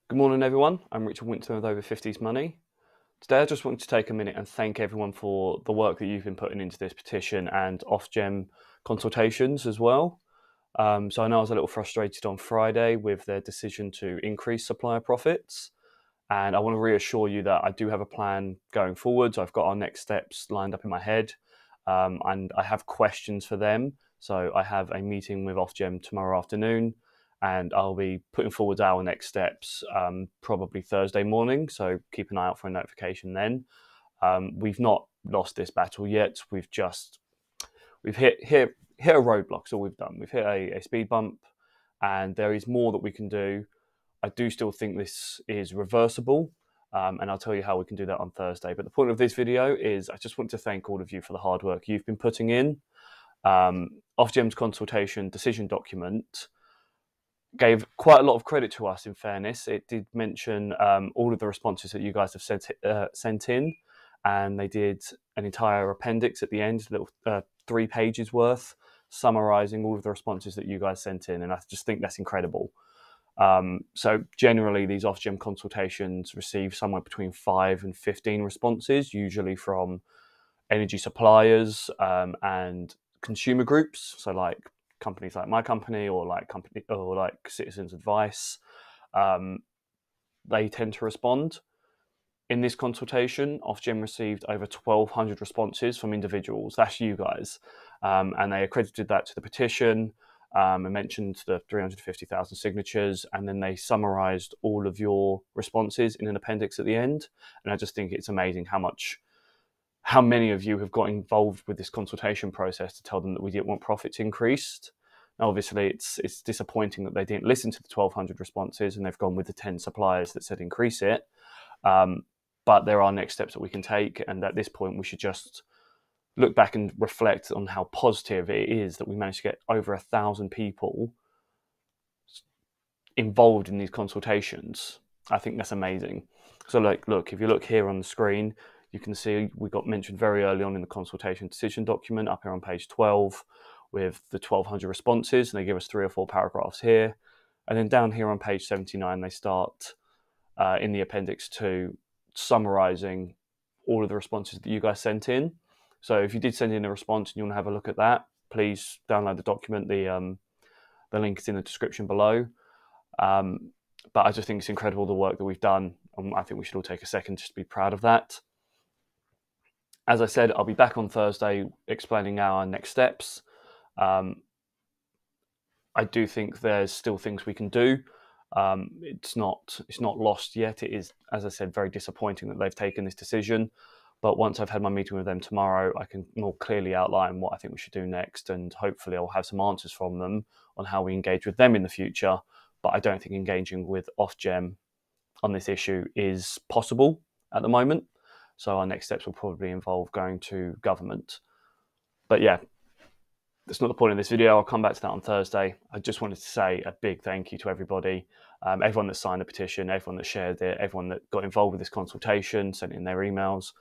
Good morning, everyone. I'm Richard Winton with Over 50s Money. Today, I just wanted to take a minute and thank everyone for the work that you've been putting into this petition and Ofgem consultations as well. So I know I was a little frustrated on Friday with their decision to increase supplier profits. And I want to reassure you that I do have a plan going forwards. I've got our next steps lined up in my head, and I have questions for them. So I have a meeting with Ofgem tomorrow afternoon, and I'll be putting forward our next steps probably Thursday morning. So keep an eye out for a notification then. We've not lost this battle yet. We've hit a roadblock. So we've done. We've hit a speed bump, and there is more that we can do. I do still think this is reversible, and I'll tell you how we can do that on Thursday. But the point of this video is I just want to thank all of you for the hard work you've been putting in. Ofgem's consultation decision document gave quite a lot of credit to us, in fairness. It did mention all of the responses that you guys have sent in, and they did an entire appendix at the end, little 3 pages worth, summarising all of the responses that you guys sent in, and I just think that's incredible. So generally, these Ofgem consultations receive somewhere between 5 and 15 responses, usually from energy suppliers and consumer groups. So like companies like my company or like Citizens Advice, they tend to respond. In this consultation, Ofgem received over 1,200 responses from individuals. That's you guys, and they accredited that to the petition. I mentioned the 350,000 signatures, and then they summarised all of your responses in an appendix at the end. And I just think it's amazing how many of you have got involved with this consultation process to tell them that we didn't want profits increased. Now, obviously, it's disappointing that they didn't listen to the 1,200 responses and they've gone with the 10 suppliers that said increase it. But there are next steps that we can take, and at this point, we should just look back and reflect on how positive it is that we managed to get over 1,000 people involved in these consultations. I think that's amazing. So look, if you look here on the screen, you can see we got mentioned very early on in the consultation decision document up here on page 12 with the 1,200 responses, and they give us 3 or 4 paragraphs here. And then down here on page 79, they start in the appendix 2 summarising all of the responses that you guys sent in. So if you did send in a response and you want to have a look at that, please download the document. The link is in the description below. But I just think it's incredible the work that we've done, and I think we should all take a second just to be proud of that. As I said, I'll be back on Thursday explaining our next steps. I do think there's still things we can do. It's not lost yet. It is, as I said, very disappointing that they've taken this decision. But once I've had my meeting with them tomorrow, I can more clearly outline what I think we should do next, and hopefully I'll have some answers from them on how we engage with them in the future. But I don't think engaging with Ofgem on this issue is possible at the moment. So our next steps will probably involve going to government. But yeah, that's not the point of this video. I'll come back to that on Thursday. I just wanted to say a big thank you to everybody, everyone that signed the petition, everyone that shared it, everyone that got involved with this consultation, sent in their emails.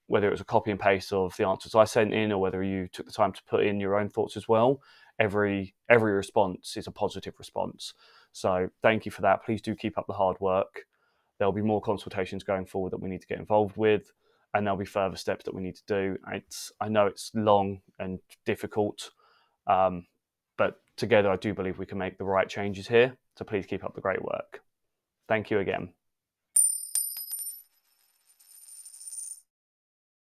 Whether it was a copy and paste of the answers I sent in, or whether you took the time to put in your own thoughts as well, every response is a positive response. So thank you for that. Please do keep up the hard work. There'll be more consultations going forward that we need to get involved with, and there'll be further steps that we need to do. I know it's long and difficult, but together I do believe we can make the right changes here. So please keep up the great work. Thank you again.